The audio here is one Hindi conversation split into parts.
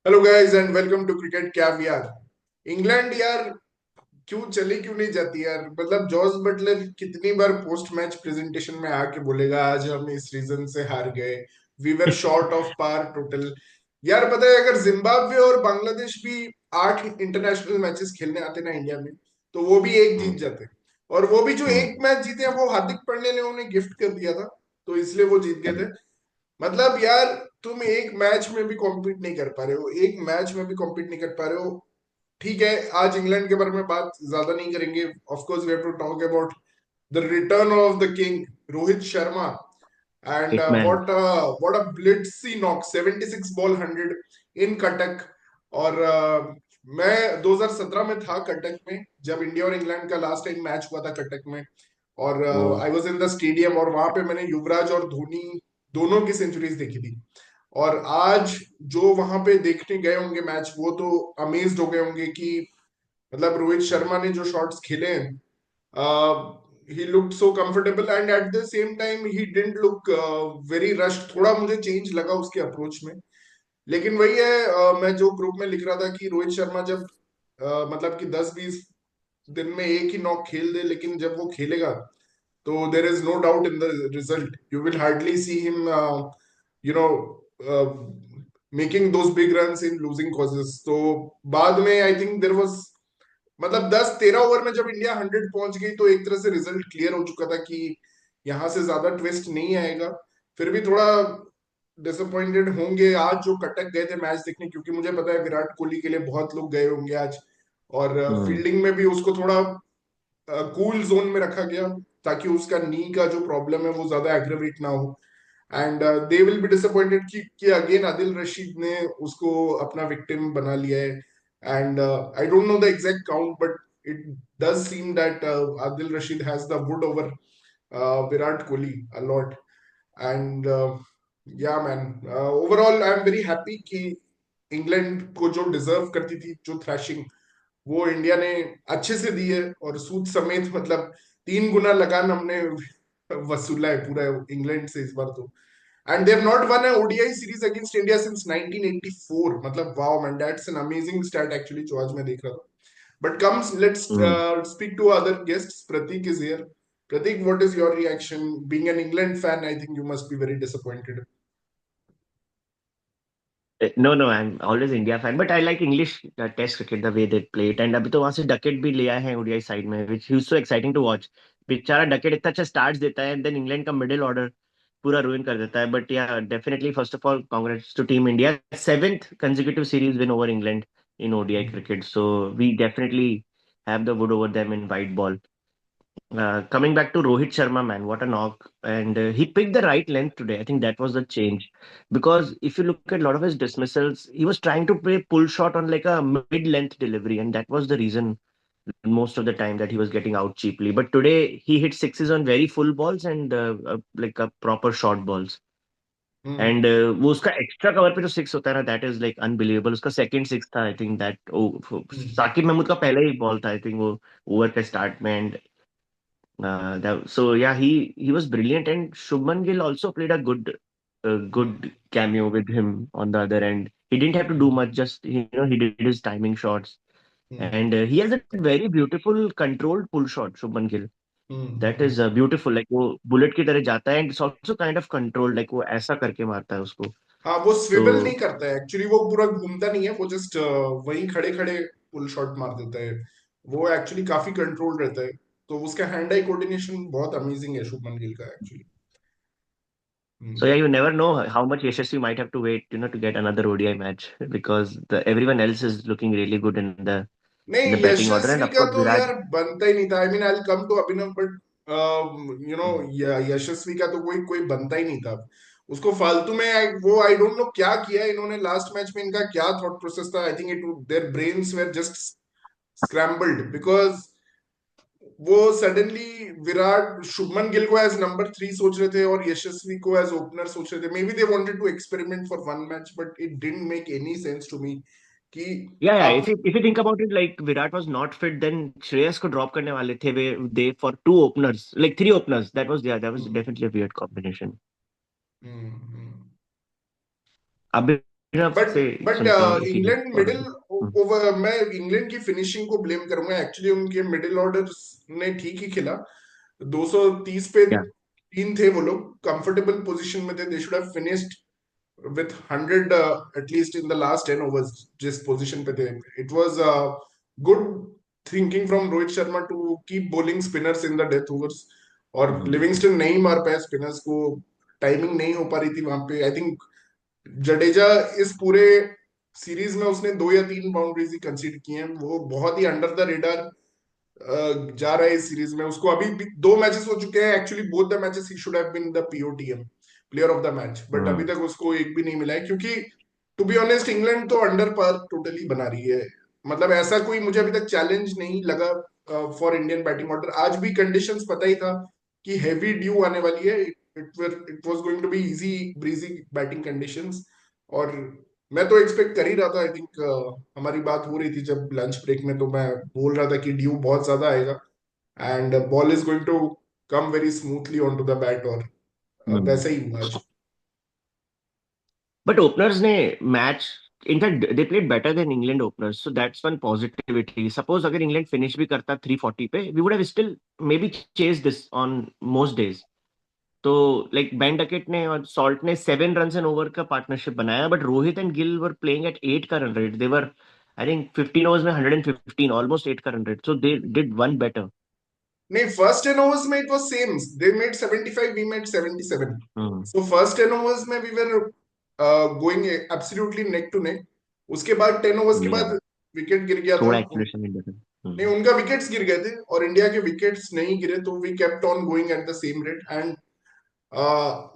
Hello guys and welcome to Cricket Caviar. England यार क्यों नहीं जाती यार। मतलब जॉस बटलर कितनी बार पोस्ट मैच प्रेजेंटेशन में आके बोलेगा आज हम इस रीजन से हार गए, we were short of par total. यार पता है अगर जिम्बाब्वे और बांग्लादेश भी 8 इंटरनेशनल मैचेस खेलने आते ना इंडिया में, तो वो भी एक जीत हम्म। जाते। और वो भी जो हम्म। एक मैच जीते हैं वो हार्दिक पांड्या ने उन्हें गिफ्ट कर दिया था, तो इसलिए वो जीत गए थे। मतलब यार तुम एक मैच में भी कॉम्पीट नहीं कर पा रहे हो, एक मैच में भी कॉम्पीट नहीं कर पा रहे हो। ठीक है, आज इंग्लैंड के बारे में बात ज्यादा नहीं करेंगे। Of course we have to talk about the return of the king Rohit Sharma. And hitman. What a blitzy knock, 76 ball 100 in Cuttack. और मैं 2017 में था कटक में जब इंडिया और इंग्लैंड का लास्ट टाइम मैच हुआ था कटक में। और वो I was in the stadium और वहां पे मैंने युवराज और धोनी दोनों की सेंचुरीज देखी थी। और आज जो वहां पे देखने गए होंगे मैच वो तो अमेज्ड हो गए होंगे कि मतलब रोहित शर्मा ने जो शॉट्स खेले he looked so comfortable and eight the same time he didn't look very rushed. थोड़ा मुझे चेंज लगा उसके अप्रोच में। लेकिन वही है, मैं जो ग्रुप में लिख रहा था कि रोहित शर्मा जब मतलब कि 10-20 दिन में एक ही नॉक खेल दे, लेकिन जब वो खेलेगा तो there is no doubt in the result. You will hardly see him you know making those big runs in losing causes. तो बाद में आई थिंक देर वाज मतलब 10-13 ओवर में जब इंडिया 100 पहुंच गई तो एक तरह से रिजल्ट क्लियर हो चुका था कि यहां से ज्यादा ट्विस्ट नहीं आएगा। फिर भी थोड़ा डिसअपॉइंटेड होंगे आज जो कटक गए थे मैच देखने, क्योंकि मुझे पता है विराट कोहली के लिए बहुत लोग गए होंगे आज। और हम्म। फील्डिंग में भी उसको थोड़ा कूल जोन में रखा गया ताकि उसका नी का जो प्रॉब्लम है वो ज्यादा एग्रेवेट ना हो। And they will be disappointed कि अगेन आदिल रशीद ने उसको अपना विक्टिम बना लिया है। And I don't know the exact count but it does seem that Adil Rashid has the wood over Virat Kohli a lot. And yeah man, overall I am very happy कि इंग्लैंड को जो डिजर्व करती थी जो थ्रैशिंग वो इंडिया ने अच्छे से दी है। और सूद समेत मतलब 3 गुना लगान हमने वसूला है पूरा इंग्लैंड से इस बार तो। And they have not won a ODI series against India since 1984। मतलब wow man, that's an amazing stat actually जो आज मैं देख रहा था। But comes let's hmm. Speak to other guests. Pratik is here. Pratik, what is your reaction? Being an England fan, I think you must be very disappointed. No no, I am always India fan, but I like English test cricket the way they play it. And अभी तो वहां से डकेट भी लिया है ओडीआई साइड में, which is so exciting to watch. बेचारा डकेट इतना अच्छा स्टार्ट देता है एंड देन इंग्लैंड का मिडिल ऑर्डर पूरा रूइन कर देता है। But yeah definitely first of all congrats to team India, seventh consecutive series win over England in ODI cricket. So we definitely have the wood over them in white ball. Coming back to Rohit Sharma, man, what a knock! And he picked the right length today. I think that was the change. Because if you look at a lot of his dismissals, he was trying to play pull shot on like a mid-length delivery, and that was the reason most of the time that he was getting out cheaply. But today he hit sixes on very full balls and like a proper short balls. Hmm. And वो उसका एक्स्ट्रा कवर पे जो सिक्स होता है ना, दैट इज लाइक अनबिलीवेबल। उसका सेकंड सिक्स था आई थिंक दैट। हम्म। साकिब महमूद का पहले ही बॉल था आई थिंक वो ओवर के स्टार्ट में। And so yeah, he was brilliant, and Shubman Gill also played a good cameo with him on the other end. He didn't have to do hmm. much, just he did his timing shots, hmm. and he has a very beautiful controlled pull shot. Shubman Gill, that hmm. is beautiful, like वो बुलेट की तरह जाता है, and it's also kind of controlled, like वो ऐसा करके मारता है उसको। हाँ, वो स्विबल नहीं तो करता है एक्चुअली, वो पूरा घूमता नहीं है, वो जस्ट वहीं खड़े खड़े पुल शॉट मार देता है। वो एक्चुअली काफी कंट्रोल रहता है। तो उसका हैंड आई कोऑर्डिनेशन बहुत अमेजिंग है शुभमन गिल का actually. so yeah, you never know how much Yashasvi might have to wait, to get another ODI match, because everyone else is looking really good in the नहीं, batting order, and Yashasvi of का course तो Virat. यार बनता ही नहीं था। I mean I come to Abhinav but you know Yashasvi का तो कोई कोई बनता ही नहीं था। उसको फालतू में वो आई डोंट नो क्या किया इन्होंने लास्ट मैच में, इनका क्या थॉट प्रोसेस था। आई think it their brains where just scrambled because वो सडनली विराट शुभमन गिल को एज नंबर 3 सोच रहे थे और यशस्वी को एज ओपनर सोच रहे थे। Maybe they wanted to experiment for one match but it didn't make any sense to me कि Yeah, yeah. आप। If you think about it, like Virat was not fit, then Shreyas को drop करने वाले थे वे they for two openers, like three openers. That was, yeah, that was hmm. definitely a weird combination. Hmm. Abhi but आपसे बट सुनता हूँ कि इंग्लैंड और मिडिल ओवर, मैं इंग्लैंड की फिनिशिंग को ब्लेम करूंगा एक्चुअली। उनके मिडिल ऑर्डर ने ठीक ही खेला। 230 पे क्या। 3 थे वो लोग, कंफर्टेबल पोजीशन में थे। They should have finished with 100 at least in the last 10 overs जिस पोजीशन पे थे। it was good thinking from Rohit Sharma to keep bowling spinners in the death overs। और लिविंगस्टन नहीं मार पाया स्पिनर्स को, टाइमिंग नहीं हो पा रही थी वहां पे। आई थिंक जडेजा इस पूरे सीरीज में उसने 2 या 3 बाउंड्रीज ही कंसीडर की हैं। वो बहुत ही अंडर द रेडार जा रहा है इस सीरीज में। उसको अभी भी 2 मैचेस हो चुके हैं actually, both the matches he should have been the POTM, player of the match, but अभी तक उसको एक भी नहीं मिला है। क्योंकि टू बी ऑनेस्ट इंग्लैंड तो अंडर पार टोटली बना रही है। मतलब ऐसा कोई मुझे अभी तक चैलेंज नहीं लगा फॉर इंडियन बैटिंग ऑर्डर। आज भी कंडीशंस पता ही था कि हैवी ड्यू आने वाली है। It was going to be easy breezy batting conditions. और मैं तो एक्सपेक्ट कर ही रहा था। आई थिंक हमारी बात हो रही थी जब लंच ब्रेक में, तो मैं बोल रहा था कि ड्यू बहुत ज्यादा आएगा and ball is going to come very smoothly on to the bat. और वैसा ही हुआ आज। बट ओपनर्स ने match, in fact they played better than England openers, so that's one positivity. Suppose अगर इंग्लैंड फिनिश भी करता 340 पे, we would have still maybe chase this on most days. तो लाइक बेन डकेट ने और सॉल्ट ने 7 रन एन ओवर का पार्टनरशिप बनाया, but Rohit and Gill were playing at 8 का run rate. They were I think 15 overs में 115, ऑलमोस्ट 8 का run rate, so they did one better. नहीं, फर्स्ट 10 ओवर्स में it was same. They made 75, we made 77। So first 10 overs में we were going absolutely neck to neck. उसके बाद 10 ओवर्स के या बाद विकेट गिर गया था। थोड़ा एक्सप्लेनेशन मिल जाता। नहीं, उनका विकेट्स गिर गए थे और इंडिया के विकेट्स नहीं गिरे, तो we kept on going at the same rate. And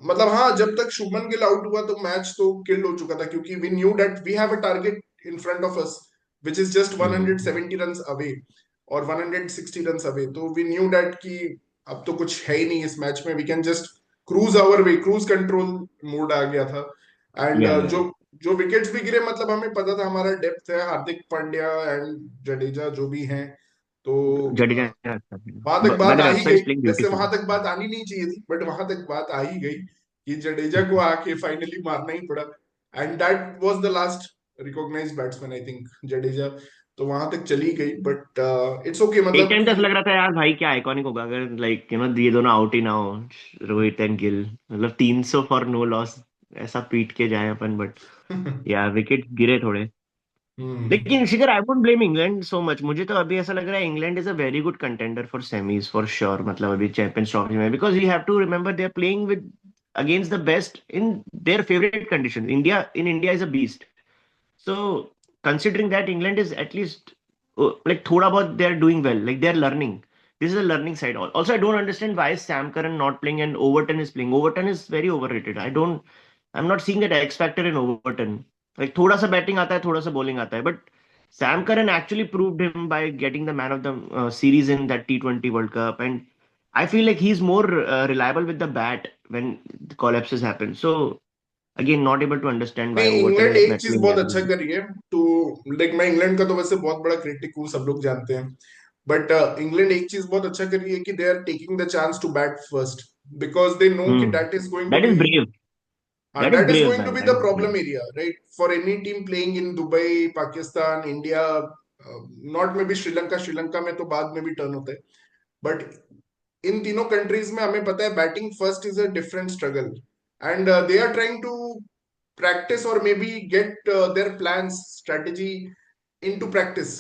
मतलब हाँ, जब तक शुभमन गिल आउट हुआ तो मैच तो किल्ड हो चुका था, क्योंकि we knew that we have a target in front of us which is just 170 run away और 160 रन अवे। तो वी न्यू दैट कि अब तो कुछ है ही नहीं इस मैच में, we can just cruise our way, cruise control mode आ गया था। एंड या जो जो विकेट्स भी गिरे, मतलब हमें पता था हमारा डेप्थ है, हार्दिक पांड्या एंड जडेजा जो भी हैं। तो जडेजा, वहां तक बाय बात द आ वे ही अफसर गई। इज प्लेइंग वैसे वहां ब्यूटीफुली। तक बात आनी नहीं चाहिए थी, बट वहां तक बात आ ही गई कि जडेजा को आके फाइनली मारना ही पड़ा। And that was the last recognised batsman, I think, Jadeja. तो वहां तक चली गई, बट इट्स ओके, एक मतलब टाइम तो ऐसा कि लग रहा था यार भाई क्या आइकॉनिक होगा अगर लाइक ये दोनों आउट ही ना हो, रोहित एंड गिल, मतलब 300 फॉर नो लॉस ऐसा पीट के जाए अपन, बट या विकेट गिरे थोड़े। हम्म। लेकिन Shikhar, I won't blame England so much. मुझे तो अभी ऐसा लग रहा है England is a very good contender for semis for sure, मतलब अभी चैंपियंस ट्रॉफी में, because you have to remember they are playing with against the best in their favourite condition. India is a beast. So considering that England is at least like thoda bahut they are doing well, like they are learning. This is a learning side. Also, I don't understand why is Sam Curran not playing and Overton is playing. Overton is very overrated. I'm not seeing that X factor in Overton. Like थोड़ा सा बैटिंग आता है, थोड़ा सा bowling आता है, but Sam Curran actually proved him by getting the man of the series in that T20 World Cup, and I feel like he's more reliable with the bat when the collapses happen. So again, not able to understand why नहीं, Overton इंग्लैंड is एक not चीज playing बहुत as अच्छा कर रही है। तो लाइक मैं इंग्लैंड का तो वैसे बहुत बड़ा क्रिटिक हूँ, सब लोग जानते हैं। बट इंग्लैंड एक चीज बहुत अच्छा कर रही है कि they are taking the chance to bat first, because they know कि well. That is going to That is be, brave. That is that is brave, going to man. be That the is brave. problem area, right? For any team playing in Dubai, Pakistan, India, not में भी श्रीलंका, श्रीलंका में तो बाद में भी टर्न होता है। बट इन तीनों कंट्रीज में हमें पता है batting first is a different struggle. And they are trying to practice or maybe get their plans strategy into practice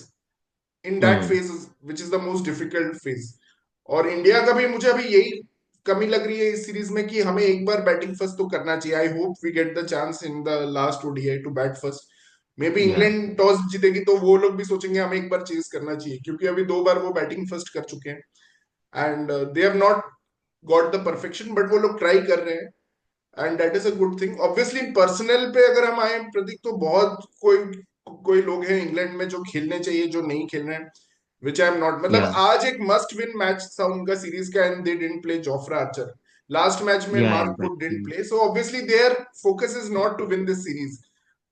in that Hmm. Phase, which is the most difficult phase. और इंडिया का भी मुझे अभी यही कमी लग रही है इस सीरीज में कि हमें एक बार बैटिंग फर्स्ट तो करना चाहिए। I hope we get the chance in the last ODI to bat first. Maybe Yeah. England toss जीतेगी तो वो लोग भी सोचेंगे हमें एक बार चेज करना चाहिए, क्योंकि अभी 2 बार वो बैटिंग फर्स्ट कर चुके हैं and they have not got the perfection, but वो लोग ट्राई कर रहे हैं and that is a good thing. Obviously personal पे अगर हम आए प्रतीक, तो बहुत कोई कोई लोग हैं इंग्लैंड में जो खेलने चाहिए, जो नहीं खेल रहे हैं, विच आई एम नॉट। मतलब Yeah. आज एक मस्ट विन मैच था उनका सीरीज का end they didn't play Jofra Archer. Last match में Yeah. Mark Wood didn't Exactly. Play, so obviously their focus is not to win this series.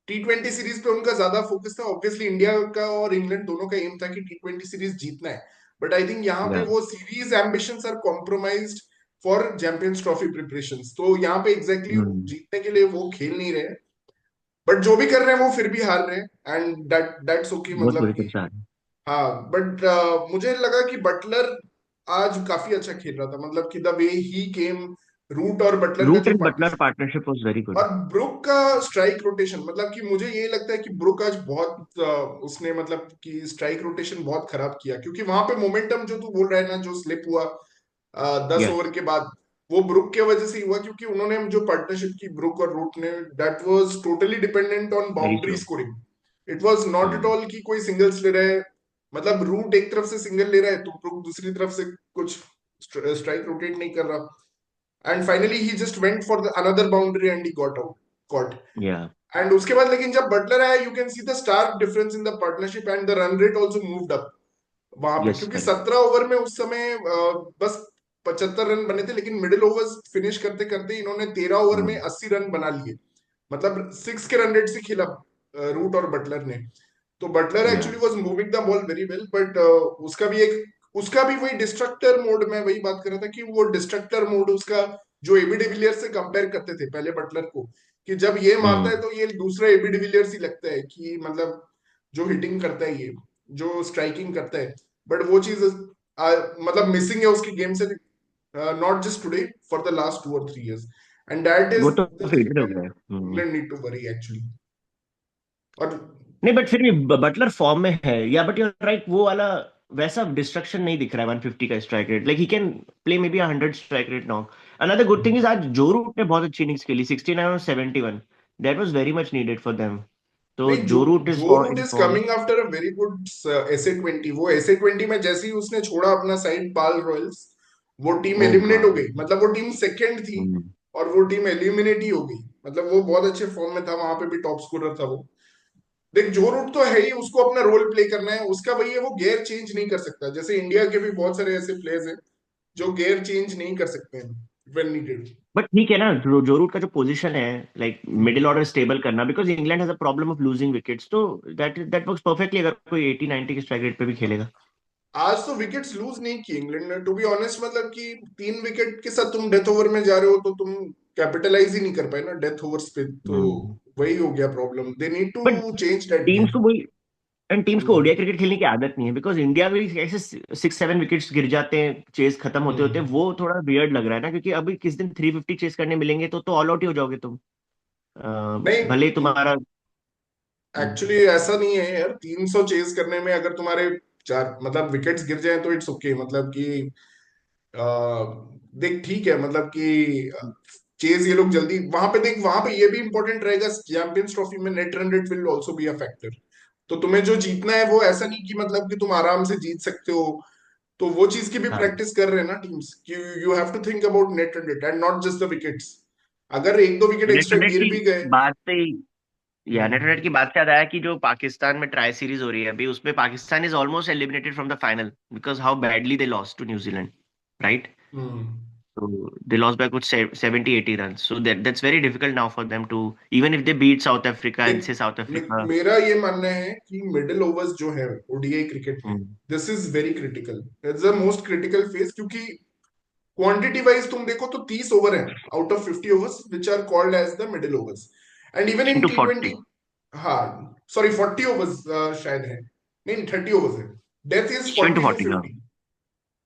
T20 series पे उनका ज्यादा फोकस था। ऑब्वियसली इंडिया का और इंग्लैंड दोनों का एम था कि T20 सीरीज जीतना है, बट आई थिंक यहाँ पे Yeah. वो series ambitions are compromised for Champions Trophy preparations. तो यहाँ पे एग्जैक्टली Hmm. जीतने के लिए वो खेल नहीं रहे। बट जो भी कर रहे हैं वो फिर भी हार रहे हैं, एंड दैट्स ओके, बहुत मतलब बुरी कि तरह से आ रहा है। हाँ। बट मुझे लगा कि बटलर आज काफी अच्छा खेल रहा था, मतलब कि the way he came, Root और बटलर का Root Joe and Buttler partnership. Partnership was very good. और ब्रुक का स्ट्राइक रोटेशन, मतलब कि मुझे ये लगता है कि ब्रुक आज बहुत उसने मतलब कि स्ट्राइक रोटेशन बहुत खराब किया, क्योंकि वहां पे मोमेंटम जो तू बोल रहा है ना, जो स्लिप हुआ 10 ओवर यस। के बाद, वो ब्रुक के वजह से ही हुआ, क्योंकि उन्होंने जो पार्टनरशिप की ब्रुक और रूट ने, that was totally dependent on very boundary true. Scoring. It was not at all कि कोई सिंगल्स ले रहा है, मतलब रूट एक तरफ से सिंगल ले रहा है तो ब्रुक दूसरी तरफ से कुछ स्ट्राइक रोटेट नहीं कर रहा, and finally he just went for the another boundary and he got out, got. Yeah. And उसके बाद लेकिन जब बटलर आया, you can see the stark difference in the partnership, and the run rate also moved up वहां पे, यस क्योंकि करेक्ट। 17 ओवर में उस समय बस 75 रन बने थे, लेकिन मिडिल ओवर्स फिनिश करते करते इन्होंने 13 ओवर में 80 रन बना लिए, मतलब 6 के रन रेट से खेला रूट और बटलर ने। तो बटलर या। Actually was moving the ball very well, but उसका भी वही डिस्ट्रक्टर मोड, में वही बात कर रहा था कि वो डिस्ट्रक्टर मोड उसका, जो एबी डिविलियर्स से कंपेयर करते थे पहले बटलर को, कि जब ये मारता है हम्म। तो ये दूसरा एबी डिविलियर्स ही लगता है, कि मतलब जो हिटिंग करता है ये, जो स्ट्राइकिंग करता है, बट वो चीज मतलब मिसिंग है उसकी गेम से, not just today, for the last 2 or 3 years, and that is वो तो द थिंग फेडेड हो दैट गया है। England need to worry actually. और नहीं बट फिर भी बटलर फॉर्म में है, या बट यूर राइट, वो वाला वैसा डिस्ट्रक्शन नहीं दिख रहा है 150 का strike rate. Like he can play may be 100 strike rate now. Another good thing is आज जो रूट ने बहुत अच्छी इनिंग्स खेली, 69 और 71। That was very much needed for them. तो नहीं, Joe Joe Root is Joe Root in is form. Coming after a very good SA-20, वो SA-20 में जैसे ही उसने छोड़ा अपना साइड पाल रॉयल्स, वो टीम ओ एलिमिनेट हो गॉड। गई, मतलब वो टीम सेकंड थी और वो टीम एलिमिनेट ही हो गई, मतलब वो बहुत अच्छे फॉर्म में था, वहां पे भी टॉप स्कोरर था वो। देख, जो रूट तो है ही, उसको अपना रोल प्ले करना है, उसका वही है, वो गेयर चेंज नहीं कर सकता, जैसे इंडिया के भी बहुत सारे ऐसे प्लेयर्स हैं जो गेयर चेंज नहीं कर सकते हैं व्हेन नीडेड। बट ठीक है ना, जो रूट का जो पोजीशन है, लाइक मिडिल ऑर्डर स्टेबल करना, because England has a problem of losing wickets, तो दैट वर्क्स परफेक्टली अगर कोई 80 90 के स्ट्राइक रेट पे भी खेलेगा। आज तो विकेट्स लूज नहीं की इंग्लैंड ने, टू बी ऑनेस्ट, मतलब कि 3 विकेट के साथ तुम डेथ ओवर में जा रहे हो तो तुम कैपिटलाइज ही नहीं कर पाए ना डेथ ओवर्स पे, तो हम्म। वही हो गया problem, they need but to change that team's game. को वही, एंड टीम्स को ओडीआई क्रिकेट खेलने की आदत नहीं है, बिकॉज इंडिया भी ऐसे 6 7 विकेट्स गिर जाते हैं चेस खत्म होते होते, हम्म। वो थोड़ा वियर्ड लग रहा है ना, क्योंकि अभी किस दिन 350 चेस करने मिलेंगे तो ऑल आउट ही हो जाओगे तुम। भले ही नहीं, तुम्हारा। एक्चुअली ऐसा नहीं है यार, 300 चेज करने में अगर तुम्हारे चार मतलब विकेट्स गिर जाए तो इट्स ओके, मतलब कि अ, देख ठीक है, मतलब कि चेज ये लोग जल्दी वहां पे, देख वहां पे ये भी इंपॉर्टेंट रहेगा, चैंपियंस ट्रॉफी में net run rate will also be a factor. तो तुम्हें जो जीतना है वो ऐसा नहीं कि मतलब कि तुम आराम से जीत सकते हो, तो वो चीज की भी हाँ। प्रैक्टिस कर रहे हैं ना टीम्स, कि you have to think about net run rate and not just the wickets, अगर एक दो wicket net extra run rate गिर की भी गए। बात से ही, या नेट रन हम्म। रेट की बात से याद आया कि जो पाकिस्तान में ट्राई सीरीज हो रही है अभी, उसमें Pakistan is almost eliminated from the final because how badly they lost to New Zealand, right? Hmm. So they lost by कुछ 70 80 runs. So that's very difficult now for them to, even if they beat South Africa and देख, say South Africa. मेरा ये मानना है कि मिडिल ओवर्स जो है ओडीआई क्रिकेट में, hmm. This is very critical, it's the most critical phase, क्योंकि क्वांटिटी वाइज तुम देखो तो 30 ओवर है out of 50 overs which are called as the middle overs, and even in into T20। 40. हाँ, सॉरी 40 ओवर्स शायद है, नहीं 30 ओवर्स है, डेथ इज Into 40 टू 40 हाँ। 50।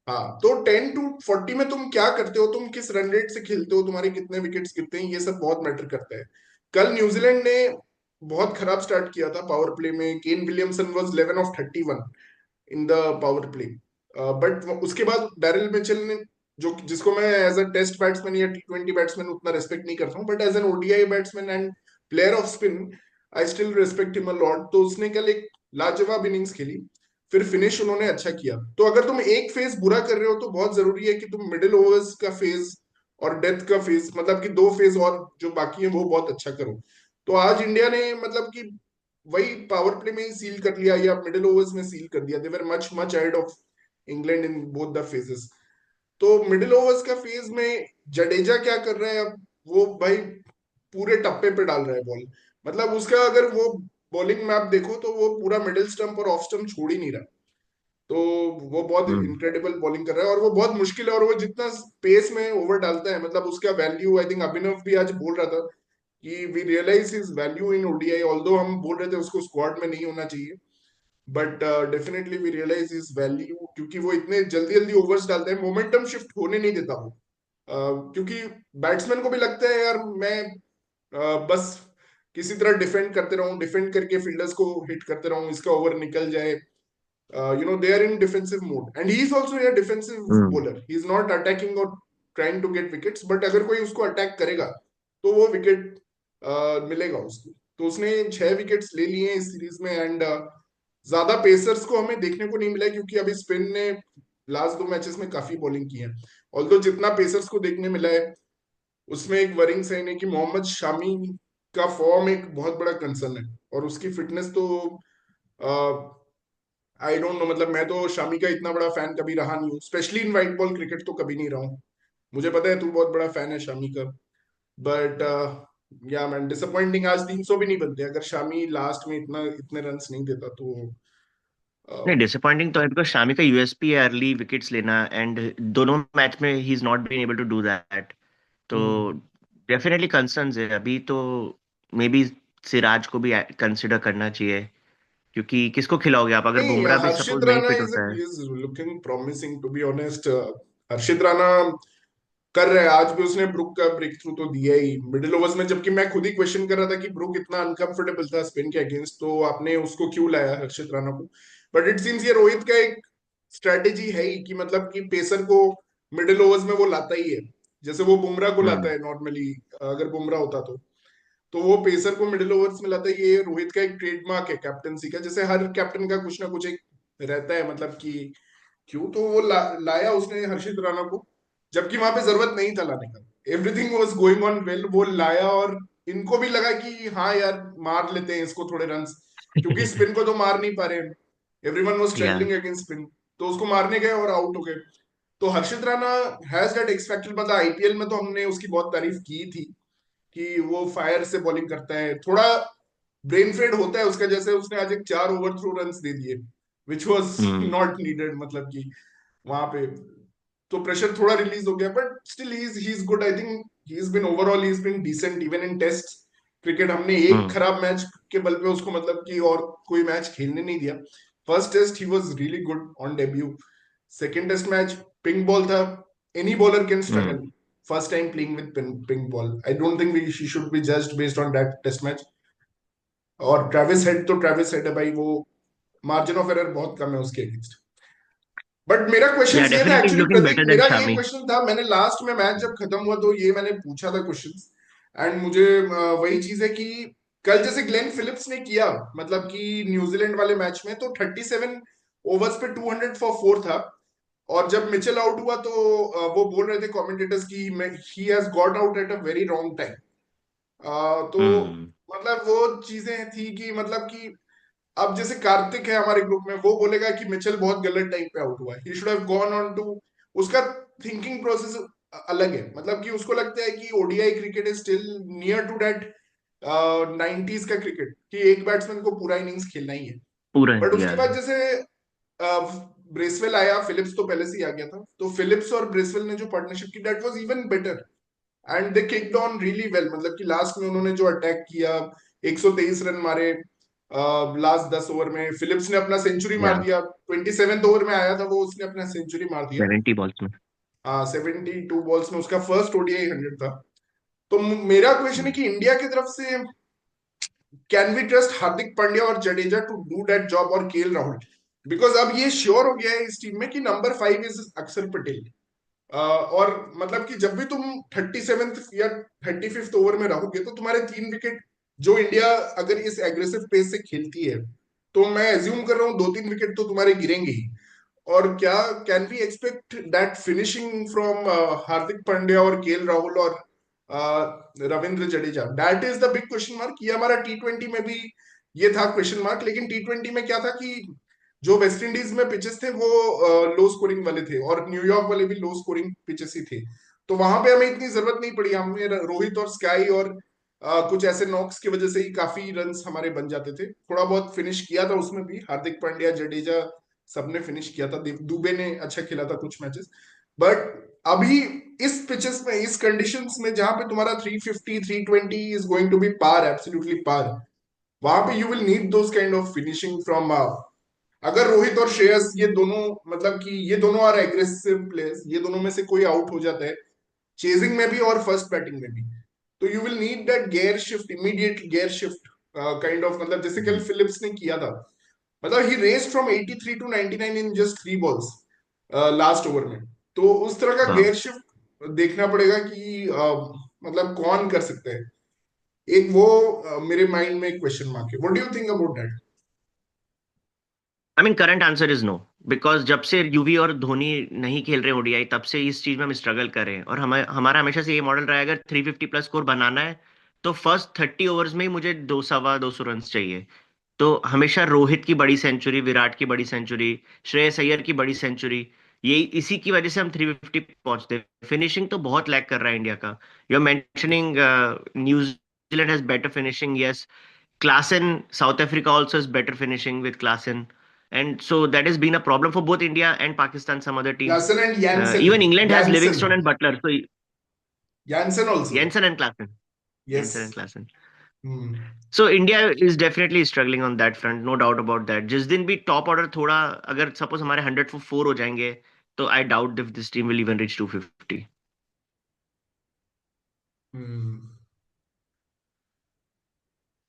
हाँ, तो 10 to 40 में तुम क्या करते हो, तुम किस रन रेट से खेलते हो, तुम्हारे कितने विकेट्स गिरते हैं, ये सब बहुत मैटर करता है। कल न्यूजीलैंड ने बहुत खराब स्टार्ट किया था पावर प्ले में, Kane Williamson was 11 of 31 in the power play, but उसके बाद डैरिल मिचेल ने, जो जिसको मैं एज अ टेस्ट बैट्समैन या T20 बैट्समैन उतना रेस्पेक्ट नहीं करता हूँ, but as an ODI batsman and player of spin, I still respect him a lot, तो उसने कल एक लाजवाब इनिंग्स खेली, फिर फिनिश उन्होंने अच्छा किया। तो अगर तुम एक फेज बुरा कर रहे हो तो बहुत जरूरी है कि तुम मिडिल ओवर्स का फेज और डेथ का फेज, मतलब कि 2 फेज और जो बाकी है वो बहुत अच्छा करो। तो आज इंडिया ने मतलब कि वही पावर प्ले में ही सील कर लिया या मिडिल ओवर्स में सील कर दिया, they were much much ahead of England in both the phases. तो मिडिल ओवर्स का फेज में जडेजा क्या कर रहा है अब, वो भाई पूरे टप्पे पे डाल रहा है बॉल, मतलब उसका अगर वो बॉलिंग मैप देखो तो वो पूरा मिडिल स्टंप और ऑफ स्टंप छोड़ ही नहीं रहा। तो वो बहुत हम्म। इनक्रेडिबल बॉलिंग कर रहा है और वो बहुत मुश्किल है, और वो जितना पेस में ओवर डालता है, मतलब उसका वैल्यू, आई थिंक अभिनव भी आज बोल रहा था कि we realise his value in ODI, although हम बोल रहे थे उसको स्क्वाड में नहीं होना चाहिए, but definitely we realise his value, क्योंकि वो इतने जल्दी जल्दी ओवर्स डालते हैं, मोमेंटम शिफ्ट होने नहीं देता वो। क्योंकि बैट्समैन को भी लगता है यार मैं बस किसी तरह डिफेंड करते रहूं, डिफेंड करके फील्डर्स को हिट करते रहूं, इसका ओवर निकल जाए। They are in defensive mode, and he is also a defensive hmm. bowler. He is not attacking or trying to get wickets, but अगर कोई उसको अटैक करेगा तो वो विकेट मिलेगा उसको। तो उसने 6 विकेट्स ले लिए हैं इस सीरीज में, एंड ज्यादा पेसर्स को हमें देखने को नहीं मिला है, क्योंकि अभी स्पिन ने लास्ट 2 मैचेस में काफी बॉलिंग की है। ऑल्दो जितना पेसर्स को देखने मिला है उसमें एक वरिंग साइन है कि मोहम्मद शामी का फॉर्म एक बहुत बड़ा कंसर्न है, और उसकी फिटनेस तो आई डोंट नो, मतलब मैं तो शामी का इतना बड़ा फैन कभी रहा नहीं हूँ, specially in white ball cricket तो कभी नहीं रहा हूँ। मुझे पता है तू बहुत बड़ा फैन है शामी का, बट या मैन डिसअपॉइंटिंग, आज 300 भी नहीं बनते अगर शामी लास्ट में इतना इतने रन्स नहीं देता तो। नहीं, uh, डिसअपॉइंटिंग तो है बिकॉज शामी का यूएसपी है अर्ली विकेट्स लेना, एंड दोनों मैच में ही is not been able to do that. तो हम्म। डेफिनेटली कंसर्न्स है अभी तो। मे बी सिराज को भी कंसिडर करना चाहिए, क्योंकि किसको खिलाओगे आप अगर नहीं, बुमराह भी हर्षित सपोज नहीं राणा फिट इज होता है। Is looking promising to be honest. Harshit Rana कर रहा है, आज भी उसने ब्रुक का ब्रेक थ्रू तो दिया ही मिडिल ओवर्स में, जबकि मैं खुद ही क्वेश्चन कर रहा था कि ब्रुक इतना अनकंफर्टेबल था स्पिन के अगेंस्ट, तो आपने उसको क्यों लाया हर्षित राणा को। बट इट सीम्स ये रोहित का एक स्ट्रेटेजी है ही कि मतलब कि पेसर को मिडिल ओवर्स में वो लाता ही है, जैसे वो बुमराह को लाता हम्म। है नॉर्मली। अगर बुमराह होता तो वो पेसर को मिडिल ओवर्स में लाता है। ये रोहित का एक ट्रेडमार्क है कैप्टनसी का, जैसे हर कैप्टन का कुछ ना कुछ एक रहता है, मतलब कि क्यों तो वो लाया उसने हर्षित राणा को, जबकि वहां पे जरूरत नहीं था लाने का। Everything was going on well, वो लाया और इनको भी लगा कि हाँ यार मार लेते हैं इसको थोड़े रन्स, क्योंकि स्पिन को तो मार नहीं पा रहे। Everyone was yeah. Struggling against spin, तो उसको मारने गए और आउट हो गए। तो Harshit Rana has that X factor, मतलब आईपीएल में तो हमने उसकी बहुत तारीफ की थी कि वो फायर से बॉलिंग करता है, थोड़ा ब्रेन फेड होता है उसका, जैसे उसने आज एक 4 ओवर थ्रू रन्स दे दिए which was hmm. Not needed, मतलब कि वहां पे तो प्रेशर थोड़ा रिलीज हो गया, but still he is good. I think he is been overall he is been decent even in Test cricket. हमने एक हम्म। खराब मैच के बल पे उसको मतलब कि और कोई मैच खेलने नहीं दिया। फर्स्ट टेस्ट ही was really good on debut. Second test match pink ball था, any bowler can hmm. Struggle first time playing with pink ball. I don't think we she should be judged based on that test match. और ट्रेविस हेड तो ट्रेविस हेड है भाई, वो मार्जिन ऑफ एरर बहुत कम है उसके अगेंस्ट। बट मेरा क्वेश्चन या ये था डेफिनेटली एक्चुअली लुकिंग प्रतीक, बेटर देन मेरा ये शामी। क्वेश्चन था, मैंने लास्ट में मैच जब खत्म हुआ तो ये मैंने पूछा था क्वेश्चंस, एंड मुझे वही चीज है कि कल जैसे ग्लेन फिलिप्स ने किया, मतलब कि न्यूजीलैंड वाले मैच में तो 37 ओवर्स पे 200 फॉर 4 था, और जब मिचेल आउट हुआ तो वो बोल रहे थे कमेंटेटर्स की he has got out at a very wrong time. तो हम्म। मतलब वो चीजें थी कि मतलब कि अब जैसे कार्तिक है हमारे ग्रुप में, वो बोलेगा कि मिचेल बहुत गलत टाइम पे आउट हुआ है, he should have gone on to. उसका थिंकिंग प्रोसेस अलग है, मतलब कि उसको लगता है कि ODI cricket is still near to that 90s का क्रिकेट, कि एक बैट्समैन को पूरा इनिंग्स खेलना ही है। पूरा बट या। उसके बाद जैसे ब्रेसवेल आया, फिलिप्स तो पहले से ही आ गया था, तो फिलिप्स और ब्रेसवेल ने जो पार्टनरशिप की that was even better, and they kicked on really well, मतलब कि लास्ट में उन्होंने जो अटैक किया, 123 रन मारे लास्ट 10 ओवर में। फिलिप्स ने अपना सेंचुरी मार या दिया, 27th ओवर में आया था वो, उसने अपना सेंचुरी मार दिया। 70 बॉल्स में। 72 बॉल्स में उसका फर्स्ट ओडीआई 100 था। तो मेरा क्वेश्चन है कि इंडिया की तरफ से can we trust Hardik Pandya और Jadeja to do that job, और केएल राहुल, बिकॉज अब ये श्योर हो गया है इस टीम में कि नंबर 5 इज अक्षर पटेल। और मतलब कि जब भी तुम 37th या 35th ओवर में रहोगे तो तुम्हारे 3 विकेट, जो इंडिया अगर इस एग्रेसिव पेस से खेलती है तो मैं एज्यूम कर रहा हूँ 2-3 विकेट तो तुम्हारे गिरेंगे ही। और क्या can we expect that finishing from Hardik Pandya और केएल राहुल और Ravindra Jadeja, that is the big question mark. ये हमारा टी20 में भी ये था क्वेश्चन मार्क, लेकिन टी20 में क्या था कि जो वेस्ट इंडीज में पिचेस थे वो लो स्कोरिंग वाले थे, और न्यूयॉर्क वाले भी लो स्कोरिंग पिचेस ही थे, तो वहां पे हमें इतनी जरूरत नहीं पड़ी। हमें रोहित और स्काई और कुछ ऐसे नॉक्स की वजह से ही काफी रन्स हमारे बन जाते थे। थोड़ा बहुत फिनिश किया था उसमें भी, हार्दिक पांड्या जडेजा सबने फिनिश किया था, दुबे ने अच्छा खेला था कुछ मैचेस। बट अभी इस पिचेस में, इस कंडीशंस में जहां पे तुम्हारा 350 320 is going to be par, absolutely par, वहां पे you will need those kind of finishing from, अगर रोहित और श्रेयस ये दोनों, मतलब कि ये दोनों आर एग्रेसिव प्लेयर्स, ये दोनों में से कोई आउट हो जाता है चेजिंग में भी और फर्स्ट बैटिंग में भी, तो you will need that gear shift, immediate gear shift kind of, मतलब जैसे कल फिलिप्स ने किया था, मतलब he raced from 83 to 99 in just 3 balls last over में। तो उस तरह का वाह। गेयर शिफ्ट देखना पड़ेगा कि मतलब कौन कर सकता है, एक वो मेरे माइंड में एक क्वेश्चन मार्क है। What do you think about that? I mean current answer is no, because जब से युवी और धोनी नहीं खेल रहे ओडीआई तब से इस चीज में हम स्ट्रगल कर रहे हैं। और हमारा हमेशा से ये मॉडल रहा है, अगर 350 प्लस स्कोर बनाना है तो फर्स्ट 30 ओवर्स में ही मुझे 200 रन चाहिए। तो हमेशा रोहित की बड़ी सेंचुरी, विराट की बड़ी सेंचुरी, श्रेयस अय्यर की बड़ी सेंचुरी, यही इसी की वजह से हम 350 पहुंचते हैं। फिनिशिंग तो बहुत लैक कर रहा है इंडिया का। You are mentioning New Zealand has better finishing, yes. Klassen, South Africa also is better finishing with Klassen. And so that has been a problem for both India and Pakistan, some other teams. Klaasen and Jansen, Even England has Jansen, Livingstone and Butler. So Jansen also, Jensen and Klassen. Yes. Jensen and Klassen. So India is definitely struggling on that front, no doubt about that. जिस दिन भी टॉप ऑर्डर थोड़ा, अगर सपोज हमारे 100 for 4 हो जाएंगे, तो I doubt if this team will even reach 250.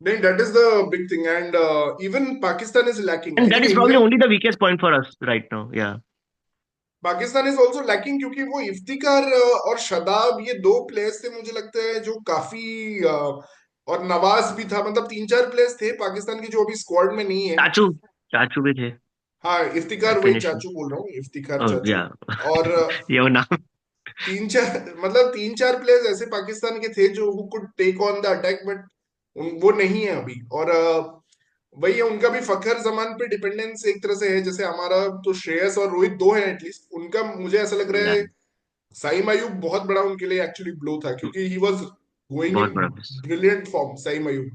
नहीं, that is the big thing, and even Pakistan is lacking, And I that think is probably England, only the weakest point for us right now. Yeah. Pakistan is also lacking, क्योंकि वो इफ्तिकार और शदाब, ये दो प्लेयर्स थे मुझे लगता है जो काफी और नवाज भी था, मतलब 3 4 प्लेयर्स थे पाकिस्तान की जो अभी स्क्वाड में नहीं है। चाचू, चाचू भी थे हाँ, इफ्तिकार, वही फिनिश में। चाचू बोल रहा हूँ, इफ्तिकार Oh, चाचू। yeah. और ये वो नाम। 3 4, मतलब 3 4 प्लेयर्स ऐसे पाकिस्तान के थे जो who could take on the attack, but वो नहीं है अभी। और वही है, उनका भी फखर जमान पे डिपेंडेंस एक तरह से है, जैसे हमारा तो श्रेयस और रोहित दो हैं एटलीस्ट, उनका मुझे ऐसा लग रहा Yeah. है साइम अयूब बहुत बड़ा उनके लिए एक्चुअली ब्लो था, क्योंकि ही वाज गोइंग इन बहुत बड़ा miss. Brilliant form, Saim Ayub.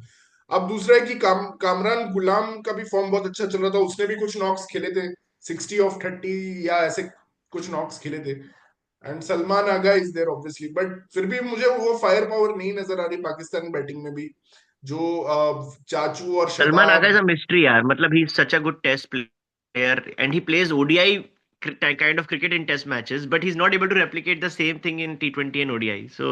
अब दूसरा है कि कामरान गुलाम का भी फॉर्म बहुत अच्छा चल रहा था, उसने भी कुछ नॉक्स खेले थे, 60 ऑफ 30 या ऐसे कुछ नॉक्स खेले थे। And Salman Agha is there obviously, but फिर भी मुझे वो फायर पावर नहीं नजर आ रही पाकिस्तान बैटिंग में भी, जो चाचू और Salman Agha is Shadab. A mystery यार, मतलब he is such a good Test player and he plays ODI kind of cricket in test matches, but he's not able to replicate the same thing in T20 and ODI. So